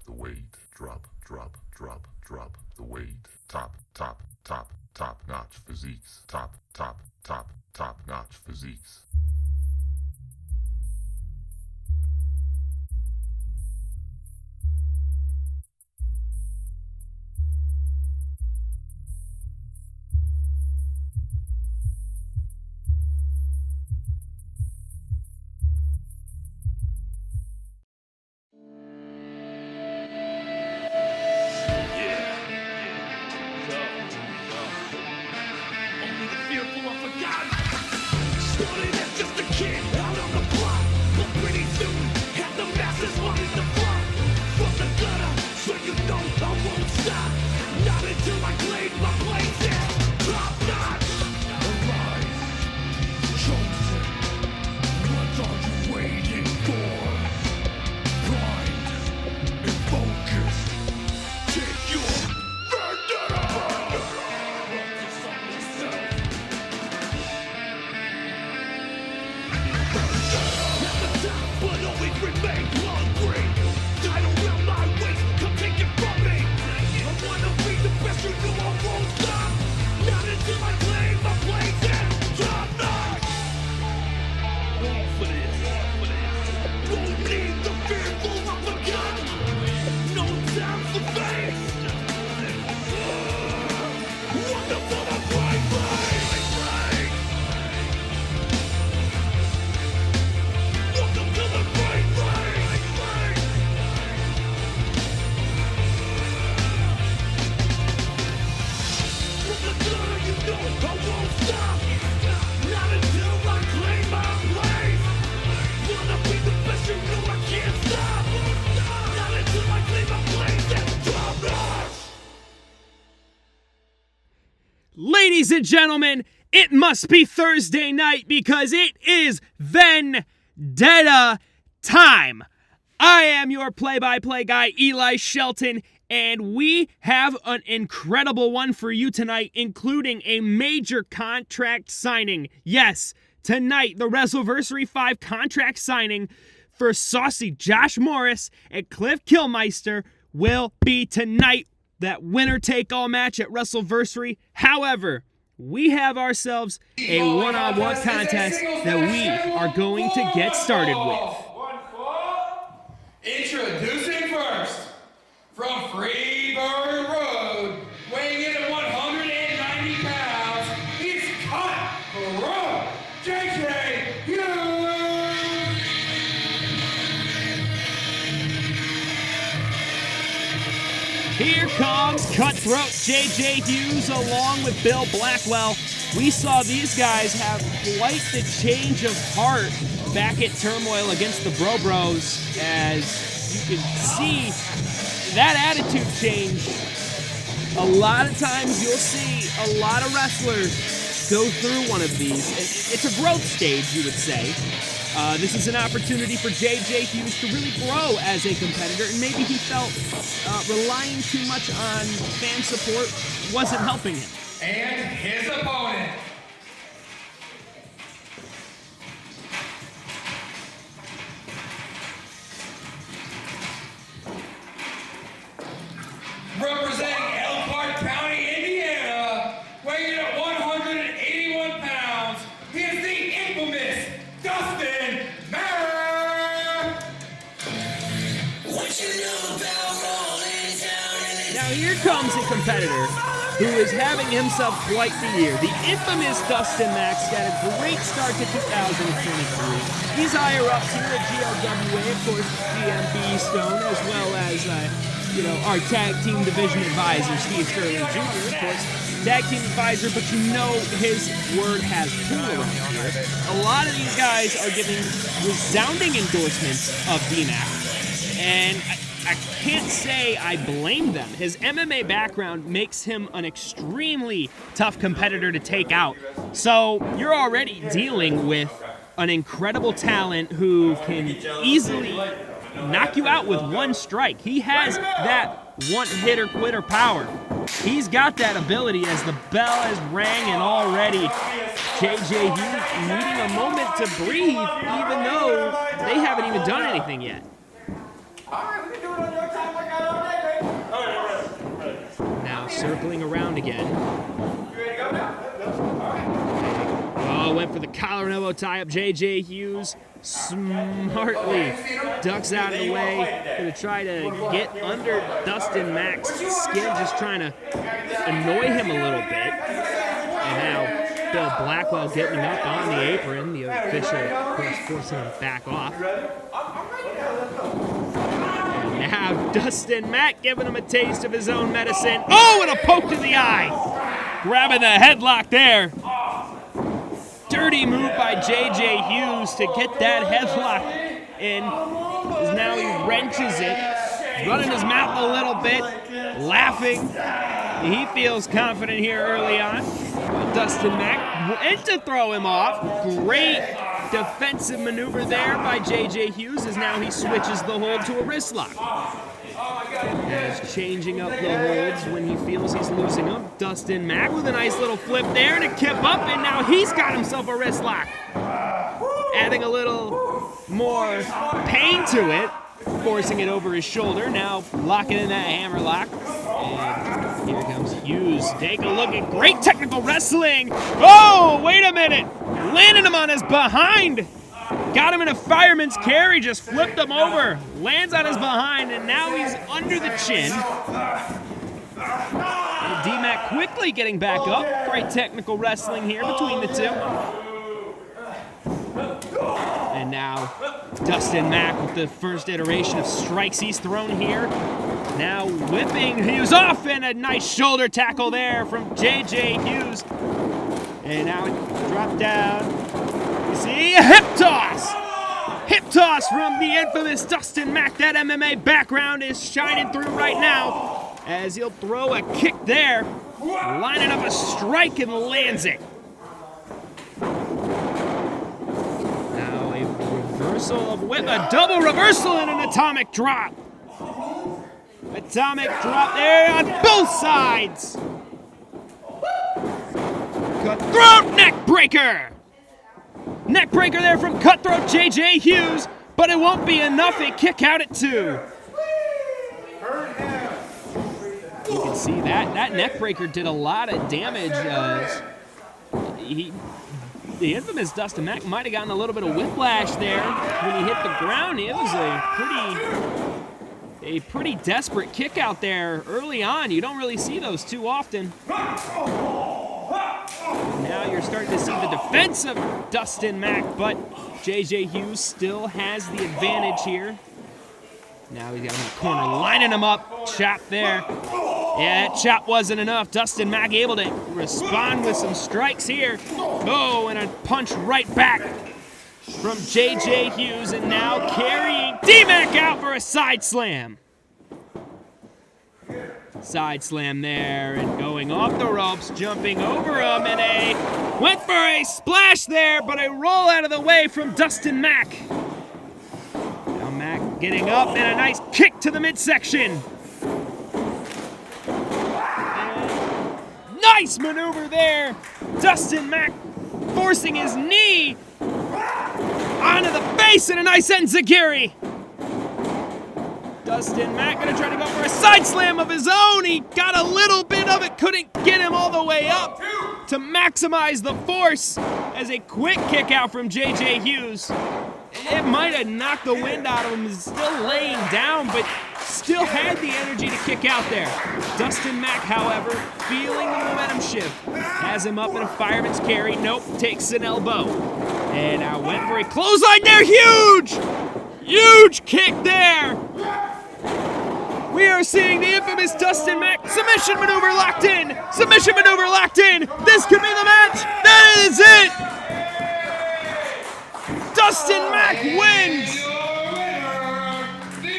the weight. Drop the weight. Top notch physiques. Top notch physiques. Ladies and gentlemen, it must be Thursday night because it is Vendetta time. I am your play-by-play guy, Eli Shelton, and we have an incredible one for you tonight, including a major contract signing. Yes, tonight, the WrestleVersary 5 contract signing for Saucy, Josh Morris, and Cliff Kilmeister will be tonight. That winner-take-all match at WrestleVersary. However, we have ourselves a one-on-one contest that we are going to get started with. Introducing first, from Freeburg Road, weighing in at 190 pounds, he's cut Breaux, JJ Hughes. Here comes cutthroat JJ Hughes along with Bill Blackwell. We saw these guys have quite the change of heart back at Turmoil against the Breaux. As you can see, that attitude change. A lot of times you'll see a lot of wrestlers go through one of these. It's a growth stage, you would say. This is an opportunity for JJ Hughes to really grow as a competitor, and maybe he felt relying too much on fan support wasn't helping him. And his opponent. Representing Elkhart County, Indiana, weighing in at 181 pounds, he is the infamous Dustin Mack. Now here comes a competitor who is having himself quite the year. The infamous Dustin Mack got a great start to 2023. He's higher ups here at GLWA, of course, GMB Stone, as well as our tag team division advisor, Steve Sterling Jr., of course, tag team advisor, but you know his word has pull around here. A lot of these guys are giving resounding endorsements of D-Mac, and I can't say I blame them. His MMA background makes him an extremely tough competitor to take out. So you're already dealing with an incredible talent who can easily knock you out with one strike. He has that one-hitter-quitter power. He's got that ability as the bell has rang, and already JJ Hughes needing a moment to breathe, even though they haven't even done anything yet. circling around again. Oh, went for the collar and elbow tie-up. JJ Hughes smartly ducks out of the way. Gonna try to get under Dustin Mack's skin, just trying to annoy him a little bit. And now Bill Blackwell getting up on the apron. The official, of course, forcing him back off. And now Dustin Mack giving him a taste of his own medicine. Oh, and a poke to the eye. Grabbing the headlock there. Dirty move by JJ Hughes to get that headlock in. As now he wrenches it, running his mouth a little bit, laughing. He feels confident here early on. Dustin Mack went to throw him off. Great defensive maneuver there by JJ Hughes, as now he switches the hold to a wrist lock. As changing up the holds when he feels he's losing them. Dustin Mack with a nice little flip there to keep up, and now he's got himself a wrist lock. Adding a little more pain to it, forcing it over his shoulder, now locking in that hammer lock. And here comes Hughes. Take a look at great technical wrestling. Oh, wait a minute. Landing him on his behind. Got him in a fireman's carry, just flipped him over. Lands on his behind, and now he's under the chin. And D-Mac quickly getting back up. Great technical wrestling here between the two. And now Dustin Mack with the first iteration of strikes he's thrown here. Now whipping Hughes off, and a nice shoulder tackle there from JJ Hughes. And now it dropped down. You see, a hip toss! Hip toss from the infamous Dustin Mack. That MMA background is shining through right now, as he'll throw a kick there, lining up a strike and lands it. Now a reversal of whip, a double reversal and an atomic drop. Atomic drop there on both sides. Cutthroat neck breaker. Neck breaker there from Cutthroat JJ Hughes, but it won't be enough. A kick out at 2. You can see that neck breaker did a lot of damage. The infamous Dustin Mack might have gotten a little bit of whiplash there when he hit the ground. It was a pretty desperate kick out there early on. You don't really see those too often. Now you're starting to see the defense of Dustin Mack, but JJ Hughes still has the advantage here. Now he's got him in the corner, lining him up. Chop there. Yeah, that chop wasn't enough. Dustin Mack able to respond with some strikes here. Oh, and a punch right back from JJ Hughes, and now carrying D-Mack out for a side slam. Side slam there, and going off the ropes, jumping over him, and went for a splash there, but a roll out of the way from Dustin Mack. Now Mack getting up, and a nice kick to the midsection. And nice maneuver there. Dustin Mack forcing his knee onto the face, and a nice enziguri. Dustin Mack gonna try to go for a side slam of his own. He got a little bit of it, couldn't get him all the way up to maximize the force, as a quick kick out from JJ Hughes. It might have knocked the wind out of him. He's still laying down, but still had the energy to kick out there. Dustin Mack, however, feeling the momentum shift, has him up in a fireman's carry. Nope, takes an elbow. And now went for a clothesline there. Huge! Huge kick there. We are seeing the infamous Dustin Mack submission maneuver locked in. Submission maneuver locked in. This could be the match. That is it. Dustin Mack wins.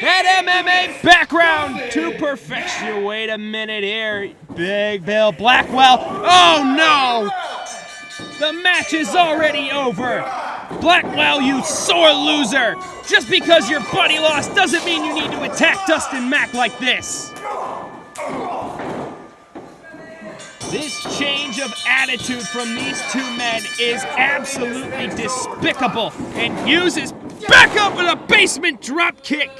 That MMA background to perfection. Wait a minute here. Big Bill Blackwell. Oh no. The match is already over. Blackwell, you sore loser! Just because your buddy lost doesn't mean you need to attack Dustin Mack like this! This change of attitude from these two men is absolutely despicable, and Hughes is back up with a basement drop kick!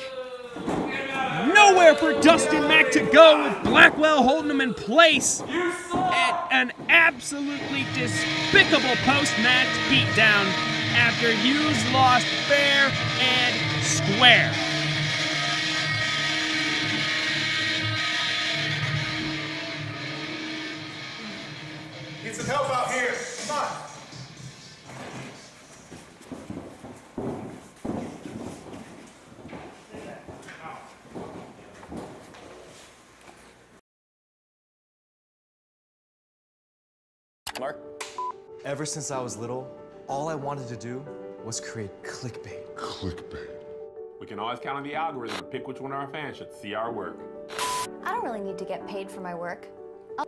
nowhere for Dustin Mack to go, with Blackwell holding him in place. At an absolutely despicable post-match beatdown after Hughes lost fair and square. Need some help out here. Come on. Mark? Ever since I was little, all I wanted to do was create clickbait. Clickbait. We can always count on the algorithm to pick which one of our fans should see our work. I don't really need to get paid for my work.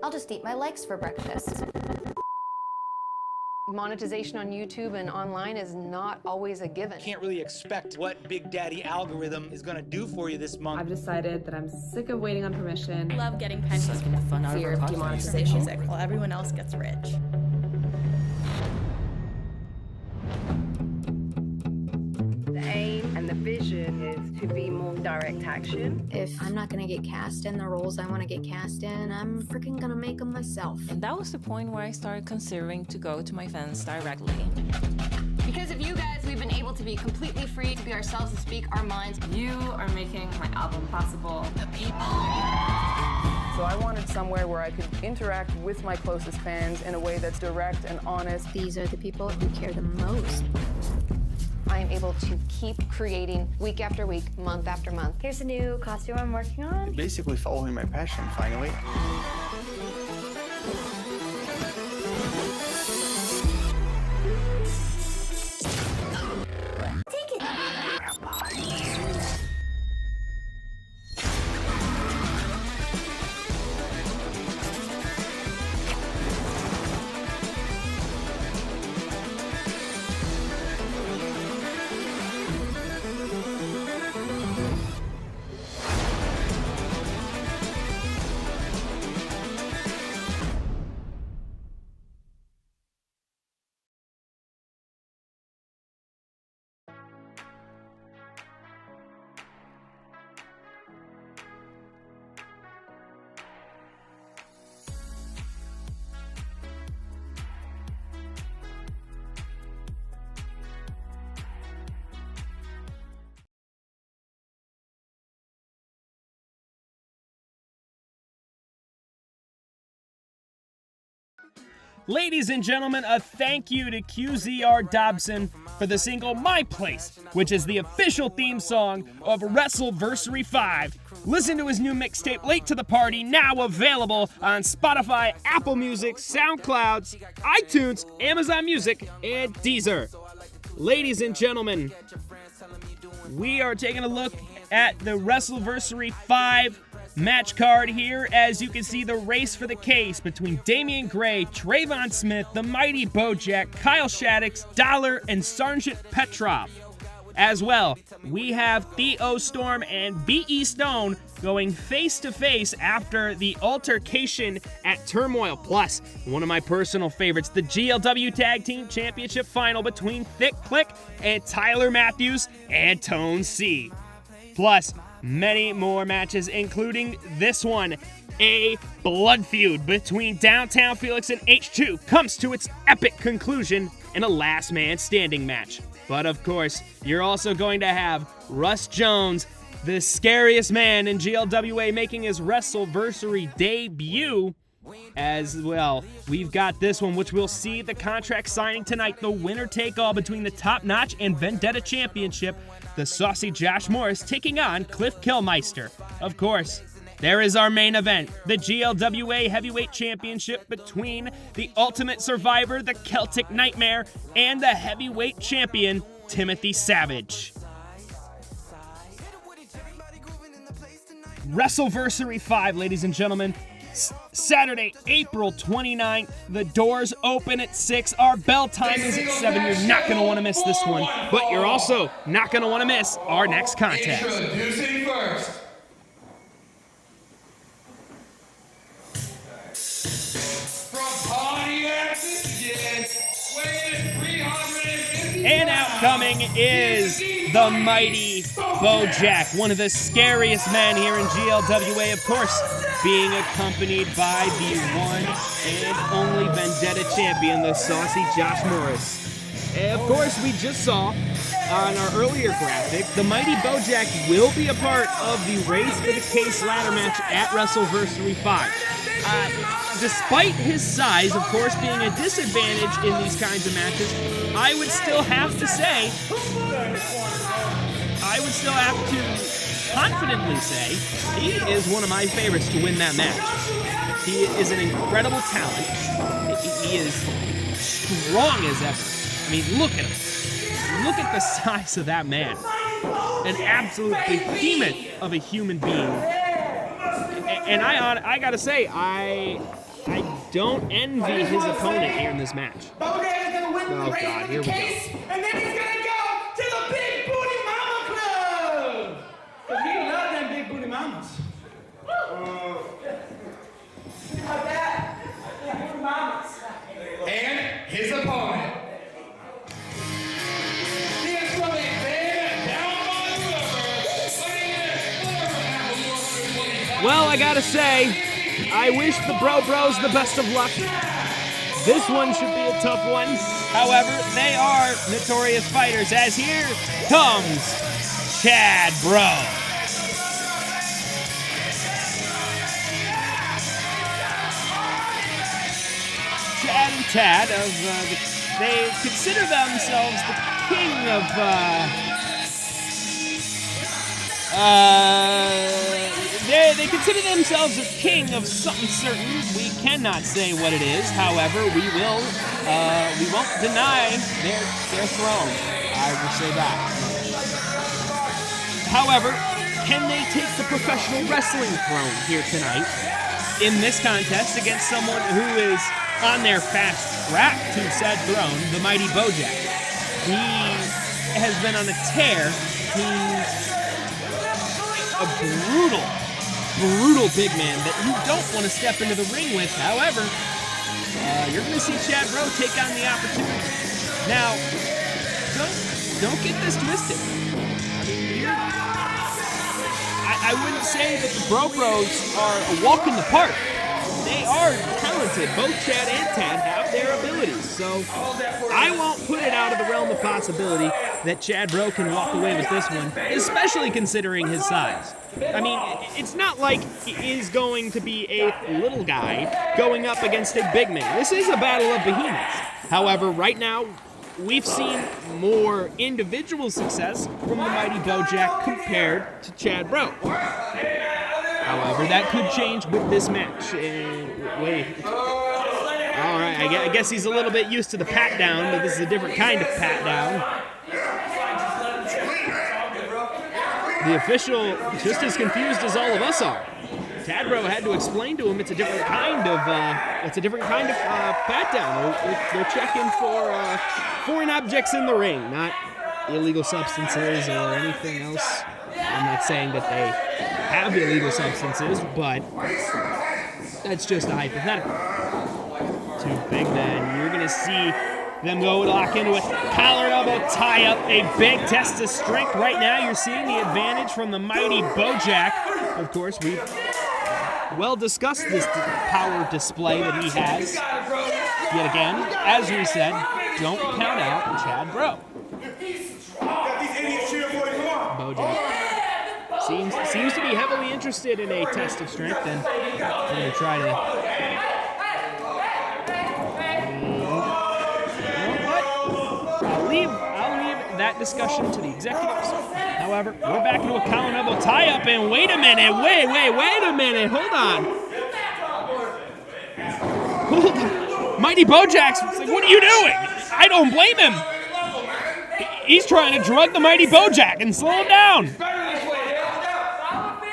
I'll just eat my likes for breakfast. Monetization on YouTube and online is not always a given. Can't really expect what Big Daddy algorithm is gonna do for you this month. I've decided that I'm sick of waiting on permission. Love getting pennies. Sucking the fun out Fear of of demonetization music while everyone else gets rich. The aim and the vision is to be more direct action. If I'm not gonna get cast in the roles I wanna get cast in, I'm freaking gonna make them myself. And that was the point where I started considering to go to my fans directly. Because of you guys, we've been able to be completely free to be ourselves and speak our minds. You are making my album possible. The people. So I wanted somewhere where I could interact with my closest fans in a way that's direct and honest. These are the people who care the most. I am able to keep creating week after week, month after month. Here's a new costume I'm working on. Basically following my passion, finally. Ladies and gentlemen, a thank you to QZR Dobson for the single My Place, which is the official theme song of WrestleVersary 5. Listen to his new mixtape, Late to the Party, now available on Spotify, Apple Music, SoundCloud, iTunes, Amazon Music, and Deezer. Ladies and gentlemen, we are taking a look at the WrestleVersary 5 match card here. As you can see, the race for the case between Damian Gray, Trayvon Smith, the mighty Bojack, Kyle Shaddix, Dollar, and Sergeant Petrov. As well, we have Theo Storm and B.E. Stone going face-to-face after the altercation at Turmoil. Plus, one of my personal favorites, the GLW Tag Team Championship Final between Thick Click and Tyler Matthews and Tone C. Plus, many more matches, including this one. A blood feud between Down Town Felix and H2 comes to its epic conclusion in a last man standing match. But of course, you're also going to have Russ Jones, the scariest man in GLWA, making his WrestleVersary debut. As well, we've got this one, which we'll see the contract signing tonight, the winner-take-all between the Top Notch and Vendetta Championship, the Saucy Josh Morris taking on Cliff Kilmeister. Of course, there is our main event, the GLWA Heavyweight Championship between the Ultimate Survivor, the Celtic Nightmare, and the Heavyweight Champion, Timothy Savage. WrestleVersary 5, ladies and gentlemen. Saturday, April 29th. The doors open at 6. Our bell time is at 7. You're not going to want to miss this one, but you're also not going to want to miss our next contest. Introducing first, from Pontiac, Michigan, weighing 350 And out coming is the mighty Bojack, one of the scariest men here in GLWA, of course, being accompanied by the one and only Vendetta Champion, the Saucy Josh Morris. And of course, we just saw on our earlier graphic, the mighty Bojack will be a part of the Race for the Case ladder match at WrestleVersary 5. Despite his size, of course, being a disadvantage in these kinds of matches, I would still have to confidently say, he is one of my favorites to win that match. He is an incredible talent. He is strong as ever. I mean, look at him. Look at the size of that man. An absolute behemoth of a human being. And I gotta say, I don't envy his opponent here in this match. Oh God, here we go. And then he's gonna go to the Big Booty Mama Club! Because he loves them big booty mamas. How that? Big booty mamas. And his opponent. He is from a band down by the river. Well, I gotta say, I wish the Bros the best of luck. This one should be a tough one. However, they are notorious fighters, as here comes Chad Breaux. Chad and Tad, they consider themselves the king of, they consider themselves a king of something certain. We cannot say what it is. However, we won't deny their throne. I will say that. However, can they take the professional wrestling throne here tonight in this contest against someone who is on their fast track to said throne, the mighty Bojack? He has been on a tear. He's a brutal big man that you don't want to step into the ring with. However, you're going to see Chad Breaux take on the opportunity. Now, don't get this twisted. I wouldn't say that the Bros are a walk in the park. They are talented. Both Chad and Tad have their abilities. So I won't put it out of the realm of possibility that Chad Breaux can walk away with this one, especially considering his size. I mean, it's not like he is going to be a little guy going up against a big man. This is a battle of behemoths. However, right now, we've seen more individual success from the mighty Bojack compared to Chad Breaux. However, that could change with this match. Wait. All right, I guess he's a little bit used to the pat down, but this is a different kind of pat down. The official just as confused as all of us are. Chad Breaux had to explain to him it's a different kind of pat down. They're checking for foreign objects in the ring, not illegal substances or anything else. I'm not saying that they have illegal substances, but that's just a hypothetical. Two big men. You're gonna see them go lock into a collar and elbow tie-up, a big test of strength. Right now, you're seeing the advantage from the mighty Bojack. Of course, we've well discussed this power display that he has. Yet again, as we said, don't count out Chad Breaux. Bojack seems to be heavily interested in a test of strength, and we're going to try to... I'll leave that discussion to the executives. However, we're back into a collar and elbow tie-up, and wait a minute, wait a minute, hold on. Mighty Bojack's like, what are you doing? I don't blame him. He's trying to drug the mighty Bojack and slow him down.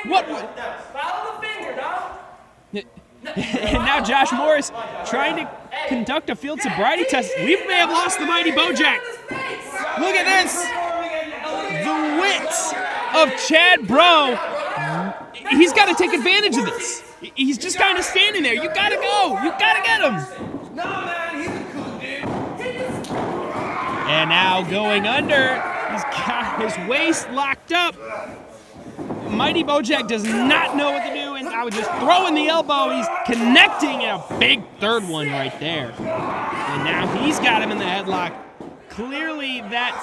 What? Follow the finger, dog. And now Josh Morris trying to conduct a field sobriety test. We may have lost the mighty Bojack. Look at this. The wits of Chad Breaux. He's got to take advantage of this. He's just kind of standing there. You got to go. You got to get him. No, man, he's a cool dude. And now going under. He's got his waist locked up. Mighty Bojack does not know what to do, and now just throwing the elbow. He's connecting a big third one right there. And now he's got him in the headlock. Clearly that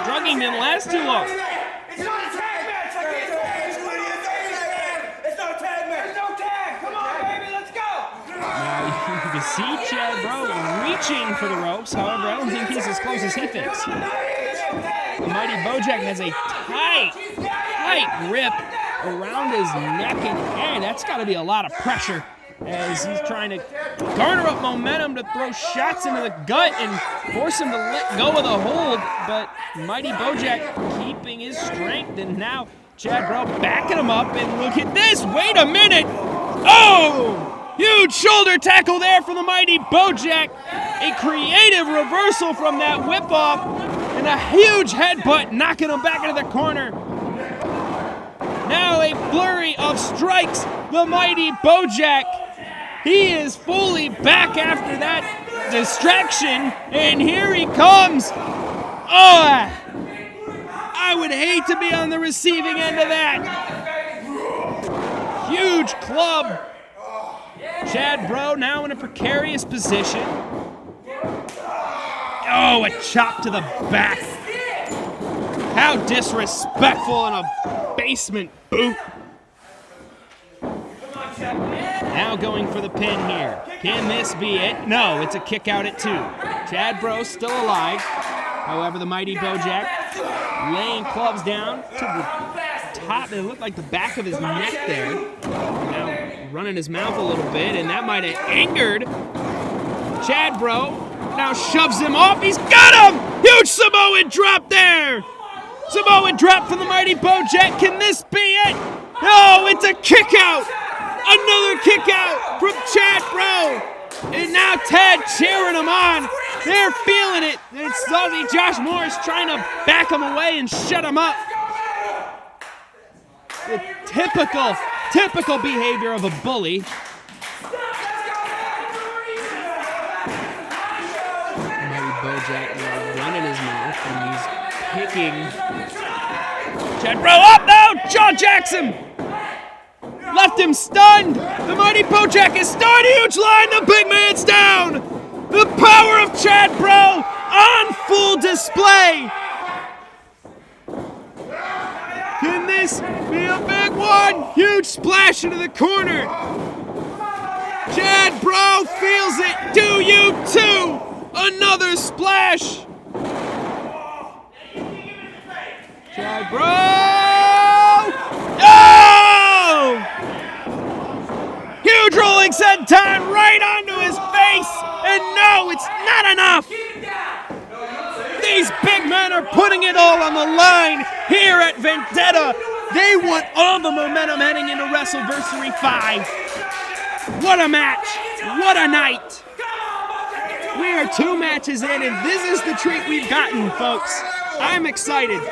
drugging didn't last too long. It's not a tag match! I can't tag! It's not a tag match! It's no tag! Come on, baby, let's go! Now you can see Chad Breaux reaching for the ropes. However, I don't think he's as close as he thinks. The Mighty Bojack has a tight grip around his neck and head. That's got to be a lot of pressure as he's trying to garner up momentum to throw shots into the gut and force him to let go of the hold. But Mighty Bojack keeping his strength, and now Chad Breaux backing him up. And look at this. Wait a minute. Oh! Huge shoulder tackle there from the Mighty Bojack. A creative reversal from that whip off. And a huge headbutt knocking him back into the corner. Now a flurry of strikes. The Mighty Bojack. He is fully back after that distraction. And here he comes. Oh, I would hate to be on the receiving end of that. Huge club. Chad Breaux now in a precarious position. Oh, a chop to the back. How disrespectful in a basement boot. Now going for the pin here. Can this be it? No, it's a kick out at 2. Chad Breaux still alive. However, the Mighty Bojack laying clubs down to the top. It looked like the back of his neck there. Now running his mouth a little bit, and that might have angered Chad Breaux. Now shoves him off. He's got him! Huge Samoan drop there! Samoan drop from the Mighty Bojack. Can this be it? Oh, it's a kick out! Another kick out from Chad Breaux. And now Ted cheering him on. They're feeling it. And Saucy Josh Morris trying to back him away and shut him up. The typical behavior of a bully. Mighty Bojack now running his mouth, and he's kicking Chad Breaux up. No, jaw jacks him. Left him stunned. The Mighty Bojack is stunned. Huge line. The big man's down. The power of Chad Breaux on full display. Can this be a big one? Huge splash into the corner. Chad Breaux feels it. Do you too? Another splash. Chad Breaux. Oh! Huge rolling senton right onto his face. And no, it's not enough. These big men are putting it all on the line here at Vendetta. They want all the momentum heading into WrestleVersary 5. What a match. What a night. We are 2 matches in, and this is the treat we've gotten, folks. I'm excited.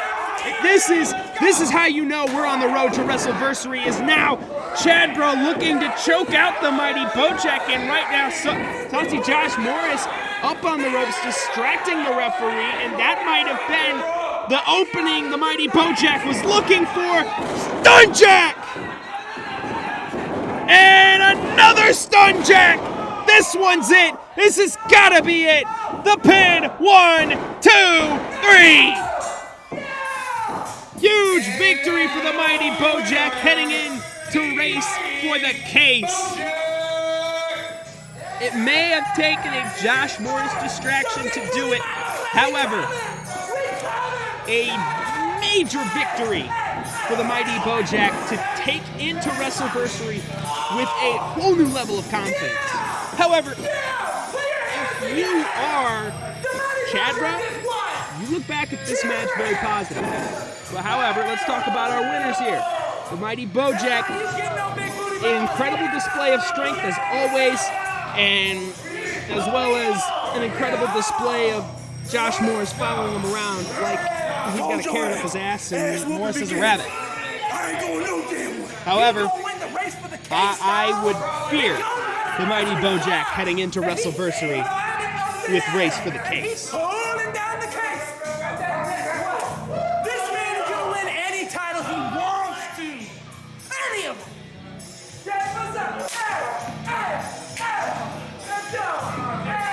This is how you know we're on the road to WrestleVersary, is now Chad Breaux looking to choke out the Mighty Bojack, and right now Saucy Josh Morris up on the ropes distracting the referee, and that might have been the opening the Mighty Bojack was looking for. Stun Jack! And another Stun Jack! This one's it! This has gotta be it! The pin! 1, 2, 3! Huge victory for the Mighty Bojack, heading in to race for the case. It may have taken a Josh Morris distraction to do it. However, a major victory for the Mighty Bojack to take into WrestleVersary with a whole new level of confidence. However, if you are Chad Breaux, you look back at this match very positive. But however, let's talk about our winners here. The Mighty Bojack, an incredible display of strength as always, and as well as an incredible display of Josh Morris following him around like he's got a carrot up his ass and Morris is a rabbit. However, I would fear the Mighty Bojack heading into WrestleVersary. with Race for the Case. Holding down the case. This man is gonna win any title he wants to. Any of them. Yeah, what's up? Hey! Let's go! Hey!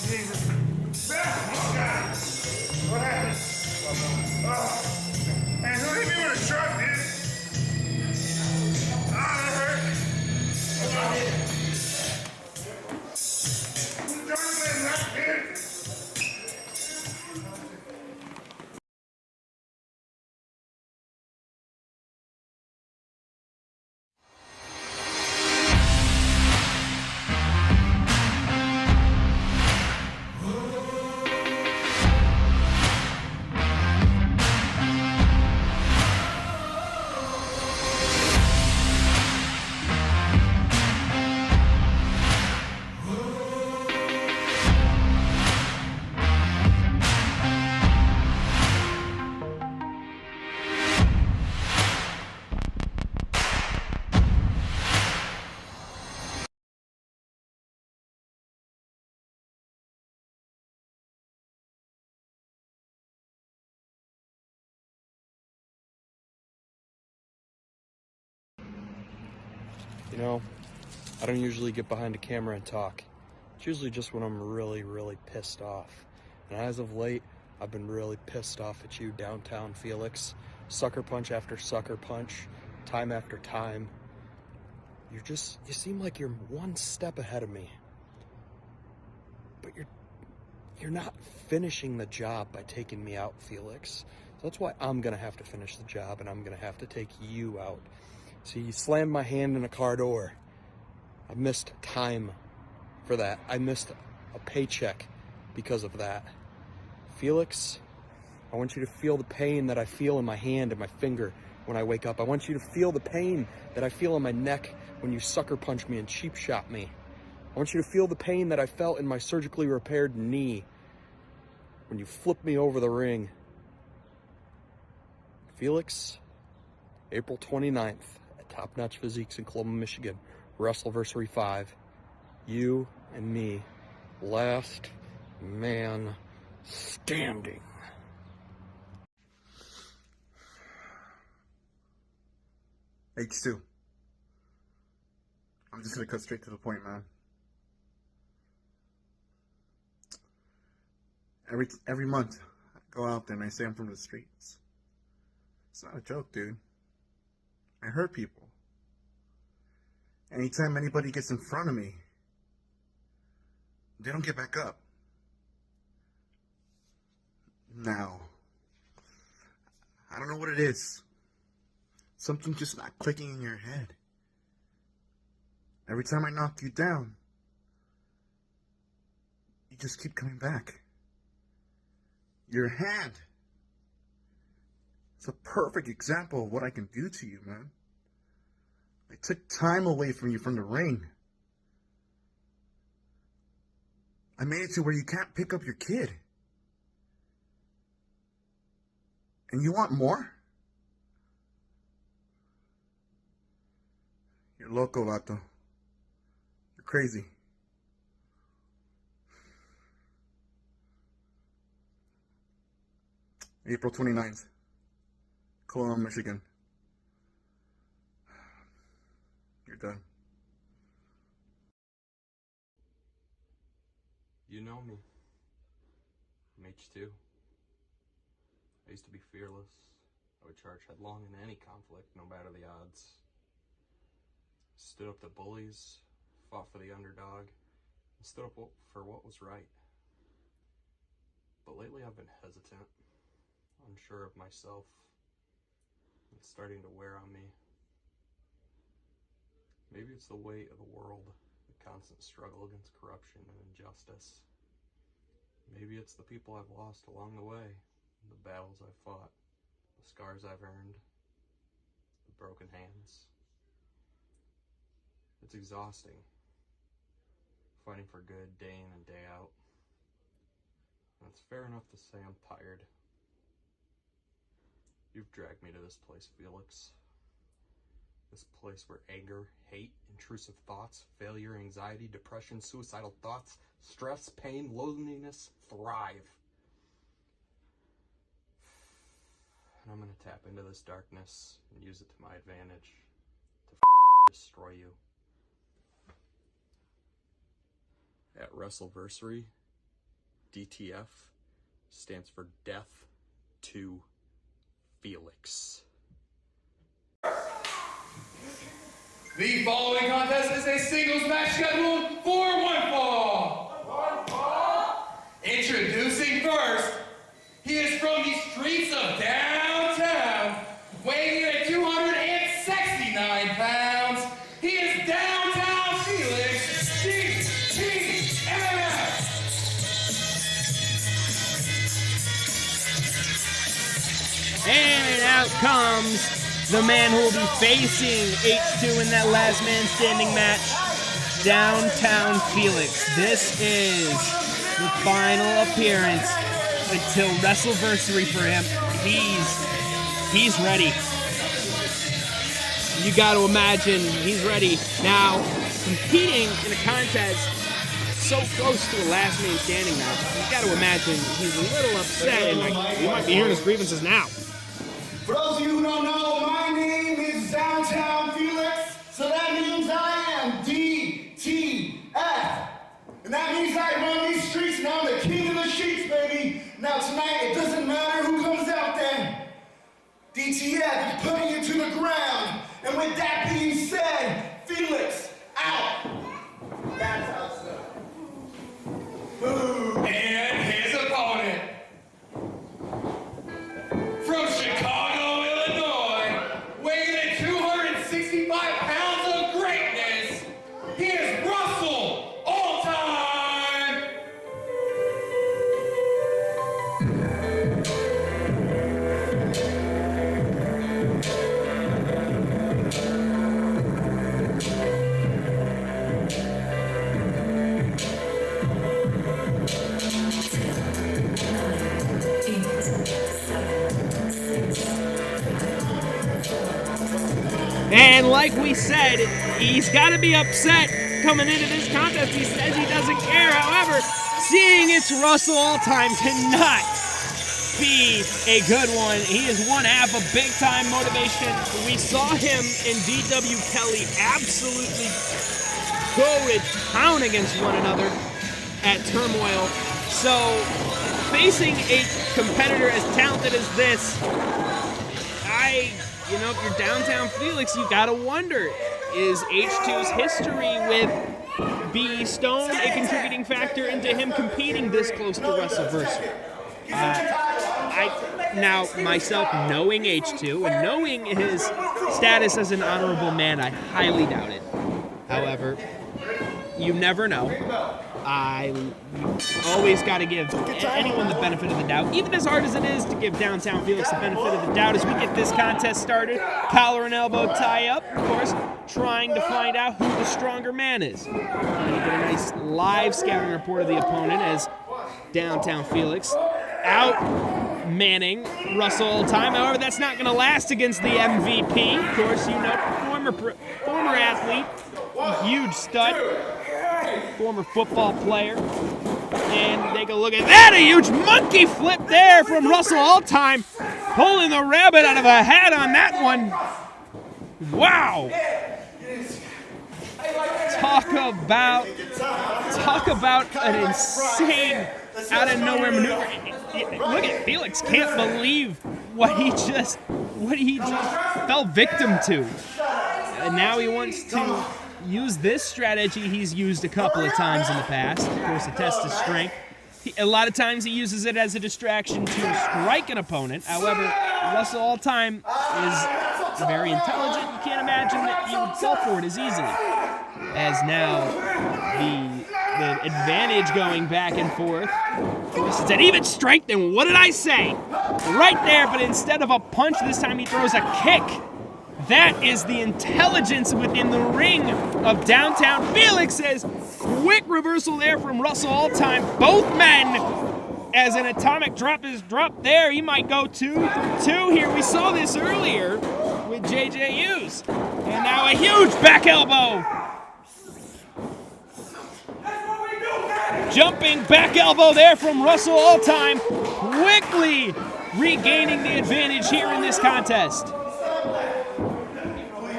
Big Bojack! What happened? Man, who hit me with a truck, dude? That hurt. Who's driving that, dude? You know, I don't usually get behind a camera and talk. It's usually just when I'm really, really pissed off. And as of late, I've been really pissed off at you, Down Town Felix. Sucker punch after sucker punch, time after time. You seem like you're one step ahead of me. But you're not finishing the job by taking me out, Felix. So that's why I'm gonna have to finish the job, and I'm gonna have to take you out. See, you slammed my hand in a car door. I missed time for that. I missed a paycheck because of that. Felix, I want you to feel the pain that I feel in my hand and my finger when I wake up. I want you to feel the pain that I feel in my neck when you sucker punch me and cheap shot me. I want you to feel the pain that I felt in my surgically repaired knee when you flipped me over the ring. Felix, April 29th. Top Notch Physiques in Columbus, Michigan. WrestleVersary 5. You and me. Last man standing. H2. I'm just gonna cut straight to the point, man. Every month, I go out there and I say I'm from the streets. It's not a joke, dude. I hurt people. Anytime anybody gets in front of me, they don't get back up. Now, I don't know what it is. Something's just not clicking in your head. Every time I knock you down, you just keep coming back. Your hand. It's a perfect example of what I can do to you, man. I took time away from you from the ring. I made it to where you can't pick up your kid. And you want more? You're loco, vato. You're crazy. April 29th. Columbus, Michigan. You're done. You know me. I'm H2. I used to be fearless. I would charge headlong into any conflict, no matter the odds. Stood up to bullies, fought for the underdog, and stood up for what was right. But lately I've been hesitant, unsure of myself. It's starting to wear on me. Maybe it's the weight of the world, the constant struggle against corruption and injustice. Maybe it's the people I've lost along the way, the battles I've fought, the scars I've earned, the broken hands. It's exhausting. fighting for good day in and day out. And it's fair enough to say I'm tired. You've dragged me to this place, Felix. This place where anger, hate, intrusive thoughts, failure, anxiety, depression, suicidal thoughts, stress, pain, loneliness thrive. And I'm gonna tap into this darkness and use it to my advantage to destroy you. At WrestleVersary, DTF stands for Death to Felix. The following contest is a singles match scheduled for one fall. Introducing first, he is from the streets of downtown, weighing in at 269 pounds. He is Down Town Felix, DTF. And out comes the man who will be facing H2 in that last man standing match, Downtown Felix. This is the final appearance until WrestleVersary for him. He's ready. You got to imagine he's ready. Now, competing in a contest so close to a last man standing match, you got to imagine he's a little upset, and we might be hearing his grievances now. For those of you who don't know, my name is Downtown Felix, so that means I am DTF. And that means I run these streets, and I'm the king of the sheets, baby. Now tonight, it doesn't matter who comes out there. DTF is putting you to the ground. And with that being said, Felix, out. That's how it's done. Boom. And his opponent, from Chicago, Illinois, weighing in 265 pounds of greatness, he is Russell Alltime. And like we said, he's got to be upset coming into this contest. He says he doesn't care. However, seeing it's Russell Alltime cannot be a good one. He is one half of big-time motivation. We saw him in D.W. Kelly absolutely go to town against one another at Turmoil. So, facing a competitor as talented as this, if you're Downtown Felix, you gotta wonder, is H2's history with B. Stone a contributing factor into him competing this close to WrestleVersary? Now, myself knowing H2 and knowing his status as an honorable man, I highly doubt it. However, you never know. I always got to give anyone the benefit of the doubt, even as hard as it is to give Downtown Felix the benefit of the doubt as we get this contest started. Collar and elbow tie-up, of course, trying to find out who the stronger man is. And you get a nice live scouting report of the opponent as Downtown Felix out-manning Russell Alltime. However, that's not going to last against the MVP. Of course, former athlete, huge stud. Former football player. And take a look at that. A huge monkey flip there from Russell Alltime. Pulling the rabbit out of a hat on that one. Wow. Talk about an insane out of nowhere maneuver. Look at Felix. Can't believe what he just fell victim to. And now he wants to use this strategy he's used a couple of times in the past, of course, to test his strength. A lot of times he uses it as a distraction to strike an opponent. However, Russell Alltime is very intelligent. You can't imagine that you would fall for it as easily. As now the advantage going back and forth. Of course, it's an even strength, and what did I say? Right there, but instead of a punch, this time he throws a kick. That is the intelligence within the ring of Downtown Felix as quick reversal there from Russell Alltime. Both men, as an atomic drop is dropped there. He might go 2 for 2 here. We saw this earlier with JJ Hughes. And now a huge back elbow. Jumping back elbow there from Russell Alltime, quickly regaining the advantage here in this contest.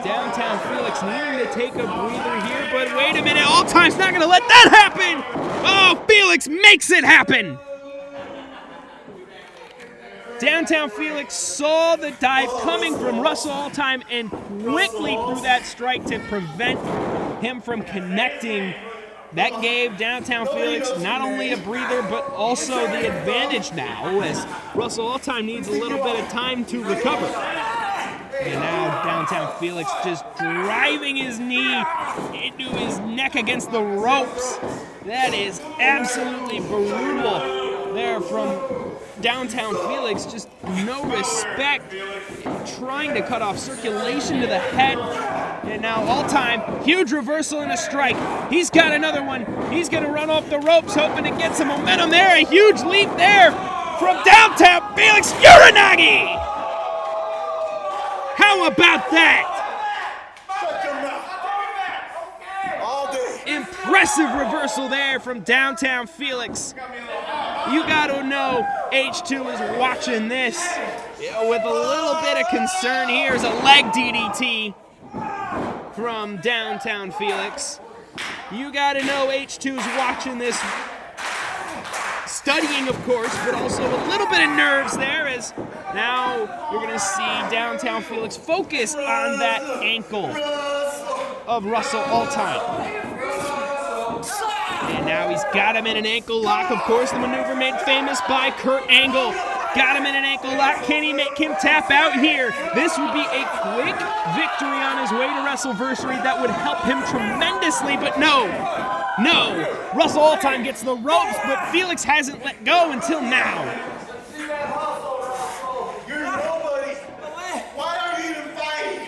Down Town Felix needing to take a breather here, but wait a minute, Alltime's not going to let that happen! Oh, Felix makes it happen! Downtown Felix saw the dive coming from Russell Alltime and quickly threw that strike to prevent him from connecting. That gave Downtown Felix not only a breather, but also the advantage now, as Russell Alltime needs a little bit of time to recover. And now Downtown Felix just driving his knee into his neck against the ropes. That is absolutely brutal there from Downtown Felix. Just no respect, trying to cut off circulation to the head. And now Alltime, huge reversal and a strike. He's got another one. He's going to run off the ropes, hoping to get some momentum there. A huge leap there from Downtown Felix. Uranagi! How about that? Impressive reversal there from Downtown Felix. You gotta know H2 is watching this with a little bit of concern. Here's a leg DDT from Downtown Felix. You gotta know H2 is watching this, studying of course, but also a little bit of nerves there, as now you're gonna see Downtown Felix focus on that ankle of Russell Alltime. And now he's got him in an ankle lock. Of course, the maneuver made famous by Kurt Angle. Got him in an ankle lock. Can he make him tap out here? This would be a quick victory on his way to WrestleVersary that would help him tremendously, but no. Russell Alltime gets the ropes, but Felix hasn't let go until now. You're nobody. Why are you even fighting?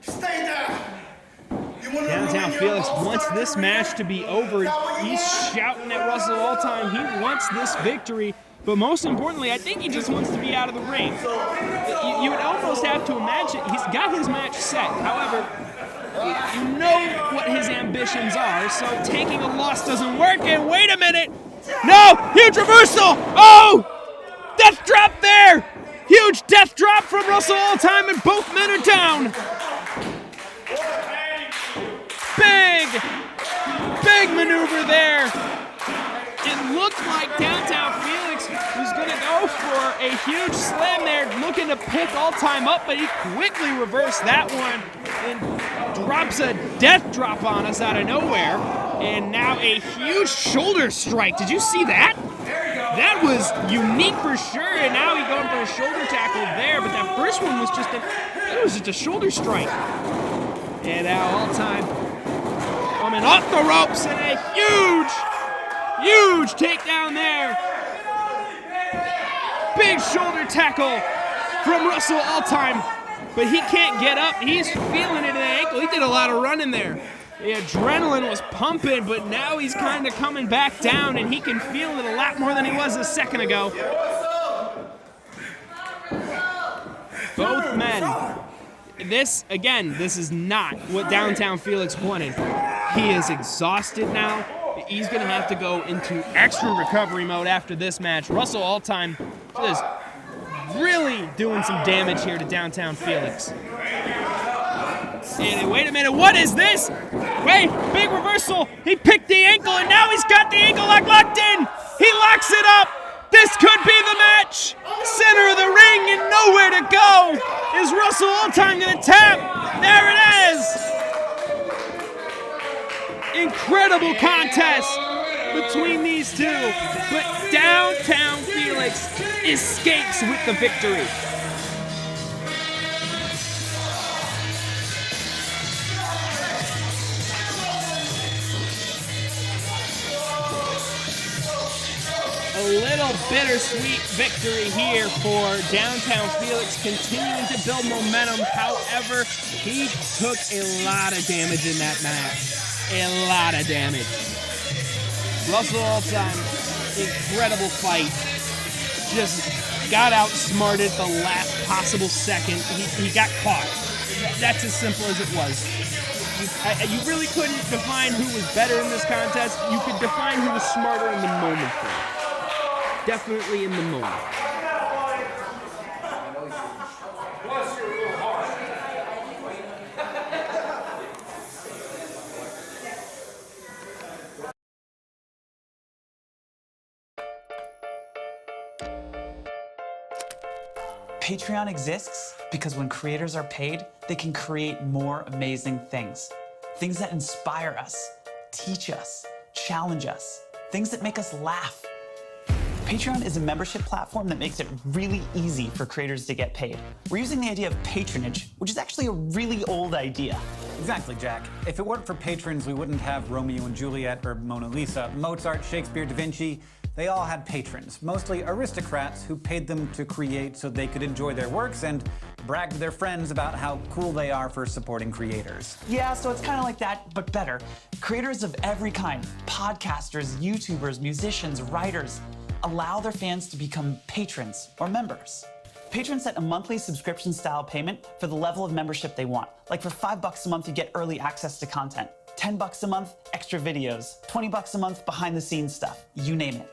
Stay down. Downtown Felix wants this match to be over. He's shouting at Russell Alltime. He wants this victory, but most importantly, I think he just wants to be out of the ring. You would almost have to imagine he's got his match set. However, you know what his ambitions are, so taking a loss doesn't work. And wait a minute! No! Huge reversal! Oh! Death drop there! Huge death drop from Russell Alltime, and both men are down. Big maneuver there. It looked like Downtown Felix was going to go for a huge slam there, looking to pick Alltime up, but he quickly reversed that one and drops a death drop on us out of nowhere. And now a huge shoulder strike. Did you see that? That was unique for sure, and now he's going for a shoulder tackle there, but that first one was just a shoulder strike. And now Alltime coming off the ropes, and a huge takedown there. Big shoulder tackle from Russell Alltime, but he can't get up. He's feeling it in the ankle. He did a lot of running there. The adrenaline was pumping, but now he's kind of coming back down, and he can feel it a lot more than he was a second ago. Both men. This is not what Downtown Felix wanted. He is exhausted now. He's going to have to go into extra recovery mode after this match. Russell Alltime just really doing some damage here to Downtown Felix. And wait a minute, what is this? Wait, big reversal. He picked the ankle, and now he's got the ankle locked in. He locks it up. This could be the match. Center of the ring and nowhere to go. Is Russell Alltime going to tap? There it is. Incredible contest between these two, but Downtown Felix escapes with the victory. A little bittersweet victory here for Downtown Felix, continuing to build momentum. However, he took a lot of damage in that match. a lot of damage. Russell Alltime, incredible fight. Just got outsmarted the last possible second. He got caught. That's as simple as it was. You really couldn't define who was better in this contest. You could define who was smarter in the moment. Definitely in the moment. Patreon exists because when creators are paid, they can create more amazing things. Things that inspire us, teach us, challenge us, things that make us laugh. Patreon is a membership platform that makes it really easy for creators to get paid. We're using the idea of patronage, which is actually a really old idea. Exactly, Jack. If it weren't for patrons, we wouldn't have Romeo and Juliet or Mona Lisa. Mozart, Shakespeare, Da Vinci, they all had patrons, mostly aristocrats who paid them to create so they could enjoy their works and brag to their friends about how cool they are for supporting creators. Yeah, so it's kind of like that, but better. Creators of every kind, podcasters, YouTubers, musicians, writers, allow their fans to become patrons or members. Patrons set a monthly subscription-style payment for the level of membership they want. Like for $5 a month, you get early access to content. $10 a month, extra videos. $20 a month, behind-the-scenes stuff. You name it.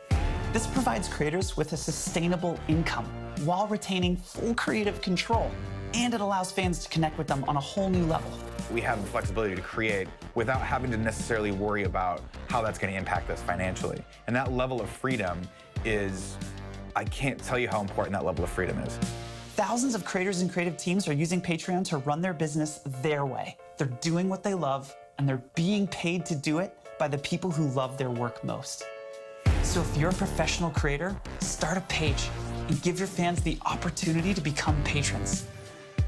This provides creators with a sustainable income while retaining full creative control, and it allows fans to connect with them on a whole new level. We have the flexibility to create without having to necessarily worry about how that's going to impact us financially. And that level of freedom is, I can't tell you how important that level of freedom is. Thousands of creators and creative teams are using Patreon to run their business their way. They're doing what they love, and they're being paid to do it by the people who love their work most. So if you're a professional creator, start a page and give your fans the opportunity to become patrons.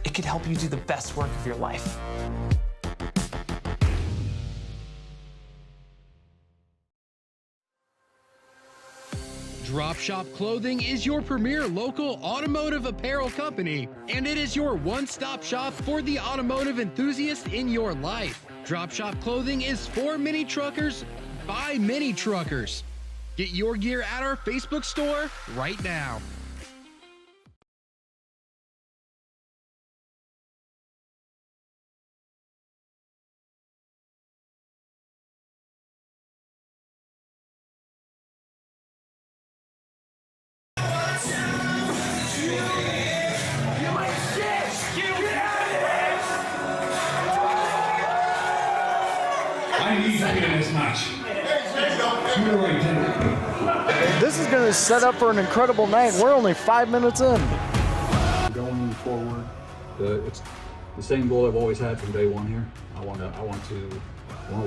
It could help you do the best work of your life. Drop Shop Clothing is your premier local automotive apparel company, and it is your one-stop shop for the automotive enthusiast in your life. Drop Shop Clothing is for mini truckers by mini truckers. Get your gear at our Facebook store right now. I need you in this match. This is going to set up for an incredible night. We're only 5 minutes in. Going forward, it's the same goal I've always had from day one here. I want to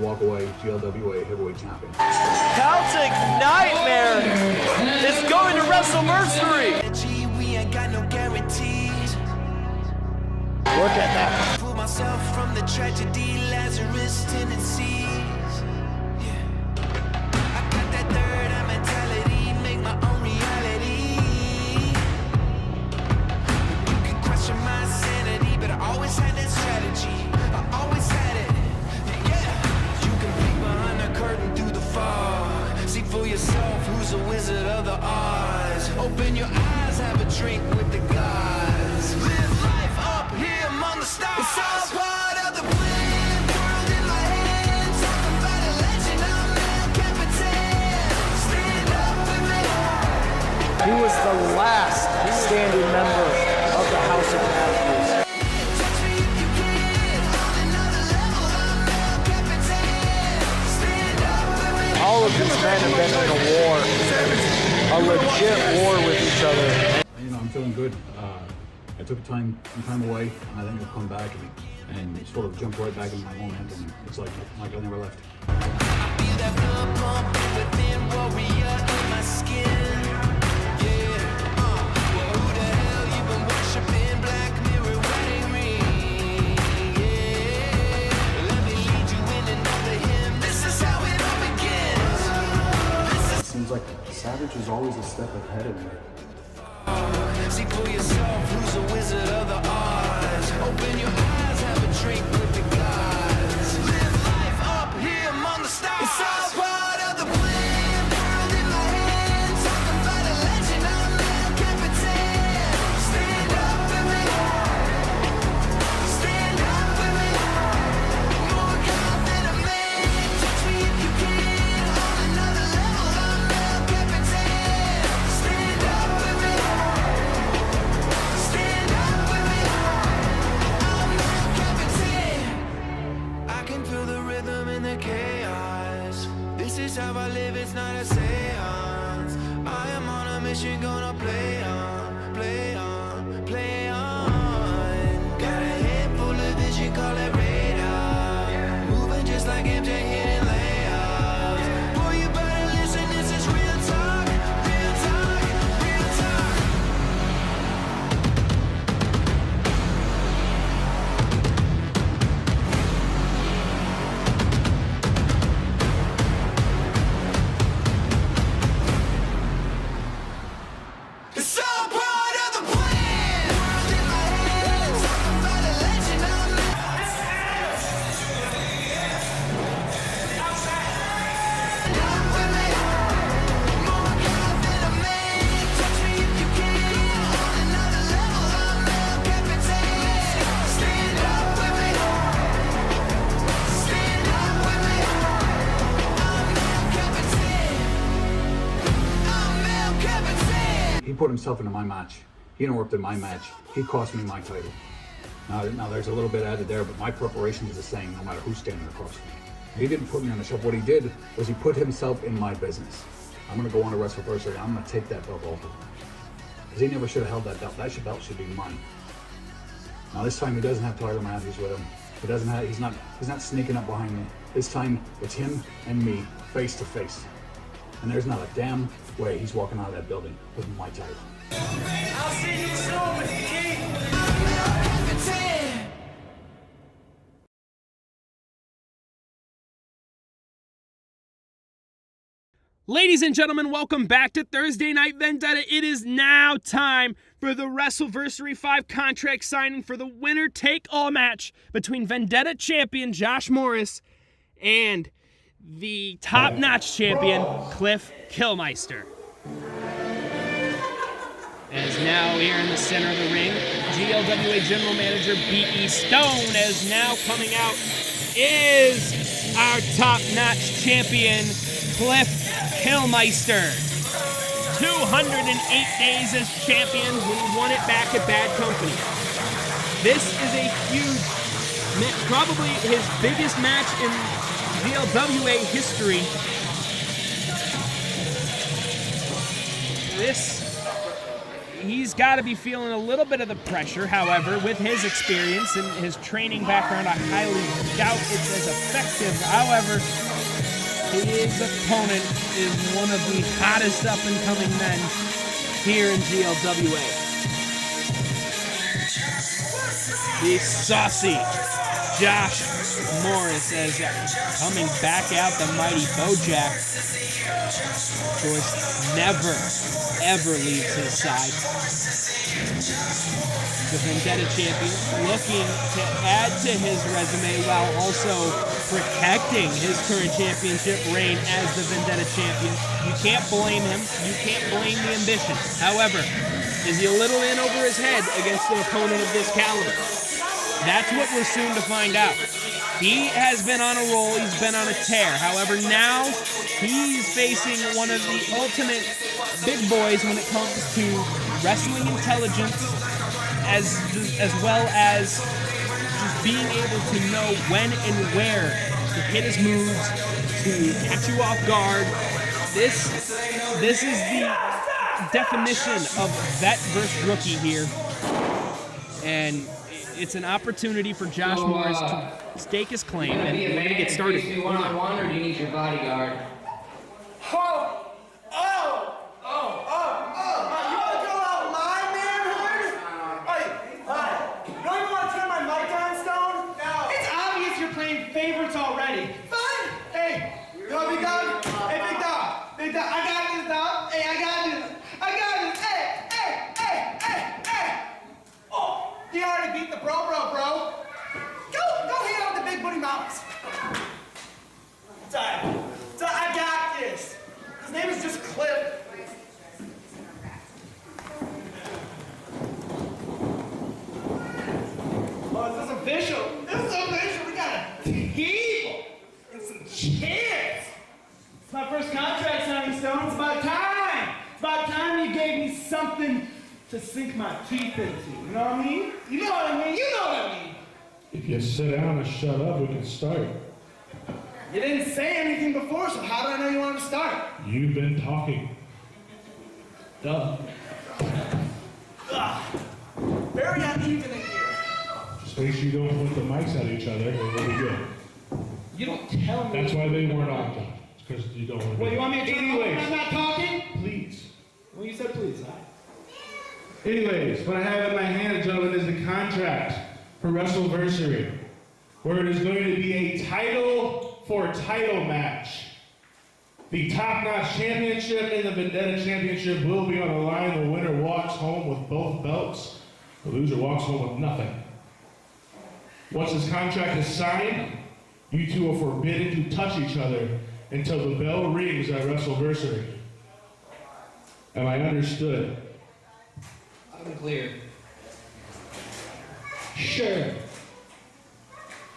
walk away GLWA heavyweight champion. Celtic Nightmare is going to WrestleVersary. Look at that. Pull myself from the tragedy, Lazarus tendencies. I got that third eye mentality, make my own reality. You can question my sanity, but I always had that strategy. I always had it. Yeah. You can peek behind the curtain through the fog. See for yourself who's a wizard of the odds. Open your eyes, have a drink with the gods. Live life up here among the stars. It's all part of the plan. World in my hands. Talking about a legend, I'm El Capitan. Stand up with me. He was the last standing member of the House of Matthews. All of these men have been in a war, a legit war with each other. You know, I'm feeling good. I took some time away, and I think I've come back and sort of jumped right back into my momentum. It's like I never left. I feel that blood pumping within, warrior in my skin. Yeah, well, who the hell you been worshiping? Black mirror wedding ring. Yeah, let me lead you in another hymn. This is how it all begins. It seems like Savage is always a step ahead of me. See for yourself who's a wizard of the odds. Open your eyes, have a drink with the gods. Live life up here. himself into my match. He interrupted my match. He cost me my title. Now there's a little bit added there, but my preparation is the same no matter who's standing across from me. He didn't put me on the shelf. What he did was he put himself in my business. I'm going to go on to WrestleVersary. I'm going to take that belt off of him. Because he never should have held that belt. That belt should be mine. Now this time he doesn't have Tyler Matthews with him. He's not sneaking up behind me. This time it's him and me face to face. And there's not a damn way he's walking out of that building with my title. I'll see you soon, Mr. King. Ladies and gentlemen, welcome back to Thursday Night Vendetta. It is now time for the WrestleVersary 5 contract signing for the winner-take-all match between Vendetta champion Josh Morris and the top-notch champion Cliff Kilmeister. As now here in the center of the ring, GLWA General Manager B.E. Stone, as now coming out is our top-notch champion Cliff Kilmeister. 208 days as champion when he won it back at Bad Company. This is a huge, probably his biggest match in GLWA history. He's got to be feeling a little bit of the pressure. However, with his experience and his training background, I highly doubt it's as effective. However, his opponent is one of the hottest up-and-coming men here in GLWA. The Saucy Josh Morris as coming back out the mighty Bojack. Of course, never, ever leaves his side. The Vendetta Champion looking to add to his resume while also protecting his current championship reign as the Vendetta Champion. You can't blame him. You can't blame the ambition. However, is he a little in over his head against an opponent of this caliber? That's what we're soon to find out. He has been on a roll. He's been on a tear. However, now he's facing one of the ultimate big boys when it comes to wrestling intelligence, as well as just being able to know when and where to hit his moves, to catch you off guard. This is the definition of vet versus rookie here. And it's an opportunity for Josh Morris to stake his claim, and we're going to get started. Do you one-on-one, or do you need your bodyguard? You want to go out live, man? You don't even want to turn my mic on, Stone? No. It's obvious you're playing favorites already. Fine. Hey, you know big dog? Hey, big dog. Big dog, I got this, dog. Hey, I got this. Hey. Oh, he already beat the bro. Go hang out with the big booty mountains. Sorry, I got this. His name is just Cliff. Oh, is this official? We got a table and some chairs. It's my first contract signing, Stone. It's about time. It's about time you gave me something to sink my teeth into. You know what I mean? You know what I mean. If you sit down and shut up, we can start. You didn't say anything before, so how do I know you want to start? You've been talking. Duh. Ugh. Very uneven in here. Just make sure you don't put the mics at each other, and we'll be good. You don't tell me. That's why they weren't on, John. It's because you don't want to. Well, you want me to turn off when I'm not talking? Please. Well, you said please, huh? Anyways, what I have in my hand, gentlemen, is the contract for WrestleVersary, where it is going to be a title-for-title match. The top-notch championship and the Vendetta championship will be on the line. The winner walks home with both belts. The loser walks home with nothing. Once this contract is signed, you two are forbidden to touch each other until the bell rings at WrestleVersary. Am I understood? I'm clear. Sure.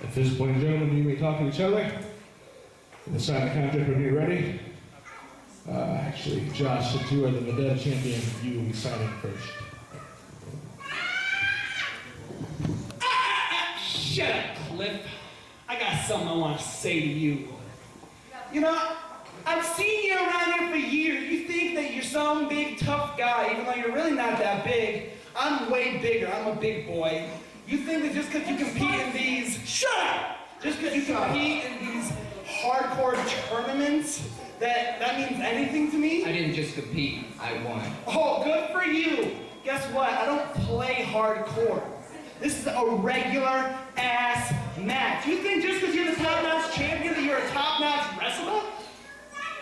At this point, gentlemen, you may talk to each other. And sign the contract when you're ready. Actually, Josh, since you are the Vendetta Champion, you will be signing first. Shut up, Cliff. I got something I want to say to you. You know, I've seen you around here for years. You think that you're some big, tough guy, even though you're really not that big. I'm way bigger. I'm a big boy. You think that just because you compete in these... Shut up! Just because you compete in these hardcore tournaments, that means anything to me? I didn't just compete. I won. Oh, good for you. Guess what? I don't play hardcore. This is a regular ass match. You think just because you're the top-notch champion that you're a top-notch wrestler?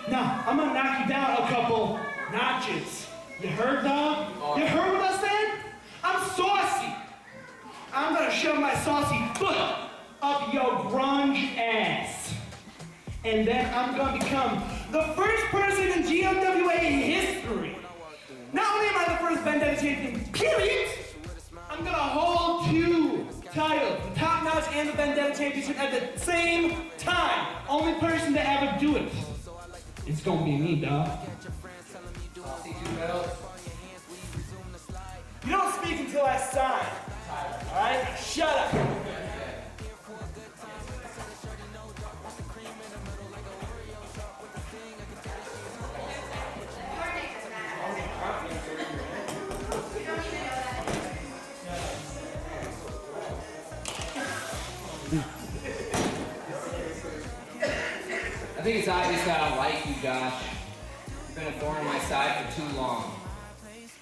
No, I'm gonna knock you down a couple notches. You heard, dog? You heard what I said? I'm saucy. I'm gonna shove my saucy foot up your grunge ass. And then I'm gonna become the first person in GLWA history. Not only am I the first Vendetta Champion, period, I'm gonna hold 2 titles, the Top Notch and the Vendetta Championship at the same time. Only person to ever do it. It's gonna be me, dog. You don't speak until I sign. Alright? Shut up. I think it's obvious that I like you, Josh. You've been a thorn in my side for too long.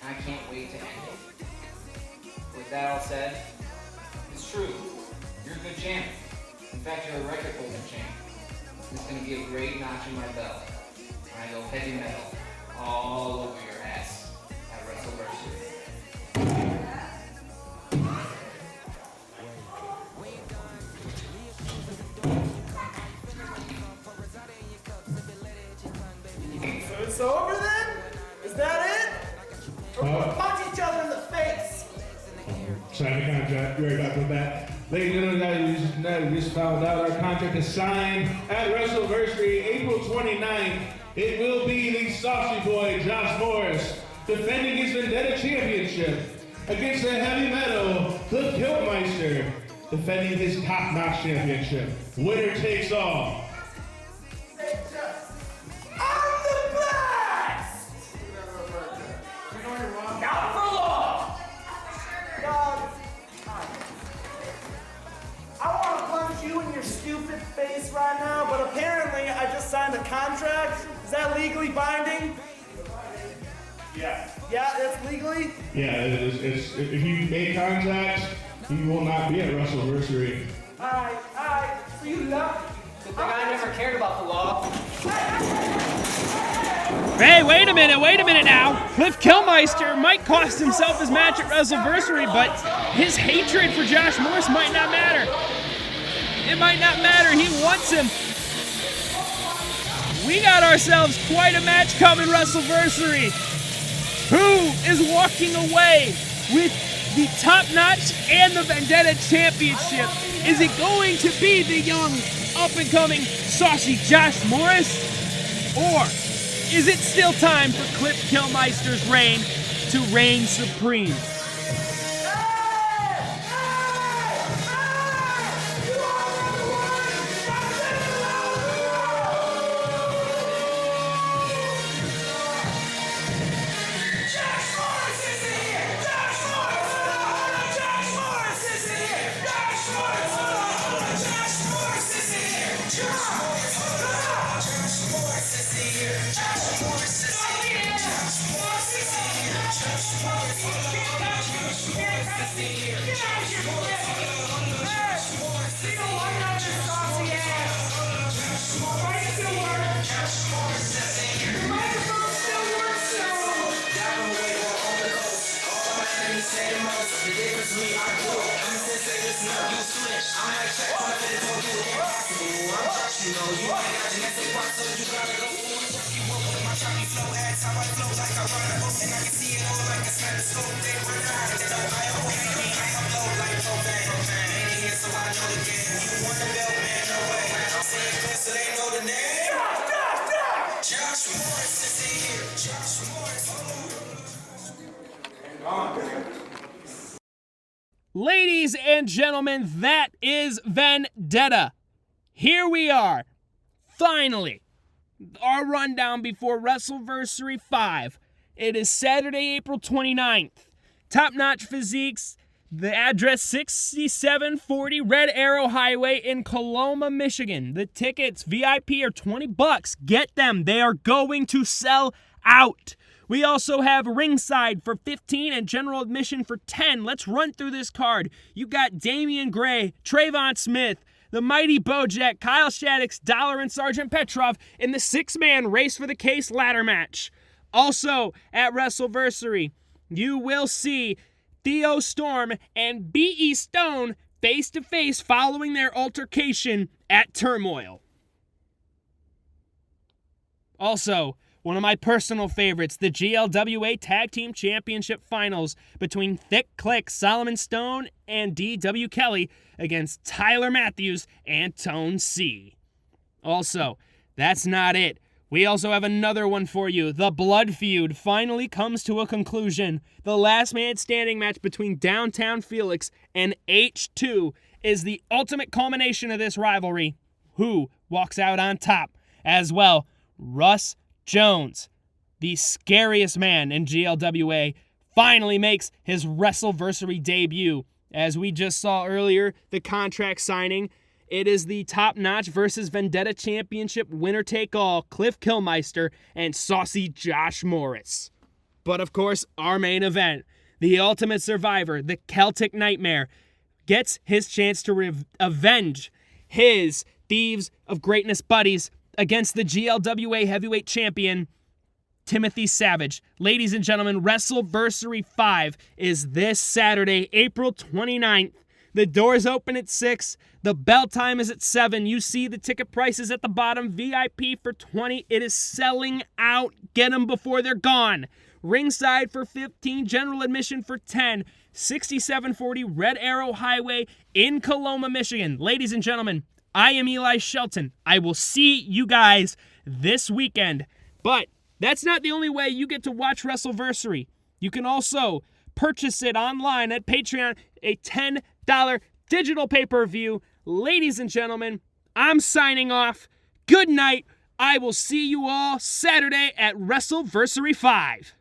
And I can't wait to end it. With that all said, it's true. You're a good champ. In fact, you're a record holder champ. This is going to be a great notch in my belt. And I go heavy metal all over your ass at WrestleVersary. So it's over then? Is that it? Or we'll punch each other in the face. Sign the contract. You're right with that. Ladies and gentlemen, we just found out our contract is signed at WrestleVersary, April 29th. It will be the Saucy Boy, Josh Morris, defending his Vendetta Championship against the heavy metal, Cliff Kilmeister, defending his top-notch championship. Winner takes all. I'm the best! Not for long! Dog, I want to punch you in your stupid face right now, but apparently I just signed a contract. Is that legally binding? Yeah. Yeah, that's legally? Yeah, it's if you make contact, you will not be at WrestleVersary. Alright, so you love Good thing I never cared about the law. Hey, wait a minute now. Cliff Kilmeister might cost himself his match at WrestleVersary, but his hatred for Josh Morris might not matter. It might not matter. He wants him. We got ourselves quite a match coming, WrestleVersary. Who is walking away with the Top Notch and the Vendetta Championship? Is it going to be the young, up-and-coming, saucy Josh Morris? Or is it still time for Cliff Kilmeister's reign to reign supreme? Josh Morris Ladies and gentlemen, that is Vendetta. Here we are. Finally, our rundown before WrestleVersary 5. It is Saturday, April 29th. Top-notch physiques. The address 6740 Red Arrow Highway in Coloma, Michigan. The tickets, VIP, are $20. Get them. They are going to sell out. We also have ringside for $15 and general admission for $10. Let's run through this card. You got Damian Gray, Trayvon Smith, the mighty Bojack, Kyle Shaddix, Dollar, and Sergeant Petrov in the six-man race for the case ladder match. Also at WrestleVersary, you will see Theo Storm and B.E. Stone face-to-face following their altercation at Turmoil. Also, one of my personal favorites, the GLWA Tag Team Championship Finals between Thick Click, Solomon Stone, and D.W. Kelly against Tyler Matthews and Tone C. Also, that's not it. We also have another one for you. The Blood Feud finally comes to a conclusion. The last man standing match between Down Town Felix and H2 is the ultimate culmination of this rivalry. Who walks out on top? As well, Russ Jones, the scariest man in GLWA, finally makes his WrestleVersary debut. As we just saw earlier, the contract signing, it is the top-notch versus Vendetta Championship winner-take-all, Cliff Kilmeister and Saucy Josh Morris. But of course, our main event, the Ultimate Survivor, the Celtic Nightmare, gets his chance to avenge his Thieves of Greatness buddies against the GLWA Heavyweight Champion, Timothy Savage. Ladies and gentlemen, WrestleVersary 5 is this Saturday, April 29th. The doors open at 6. The bell time is at 7. You see the ticket prices at the bottom. VIP for $20. It is selling out. Get them before they're gone. Ringside for $15. General admission for $10. 6740 Red Arrow Highway in Coloma, Michigan. Ladies and gentlemen, I am Eli Shelton. I will see you guys this weekend. But that's not the only way you get to watch WrestleVersary. You can also purchase it online at Patreon, a $10 digital pay-per-view. Ladies and gentlemen, I'm signing off. Good night. I will see you all Saturday at WrestleVersary 5.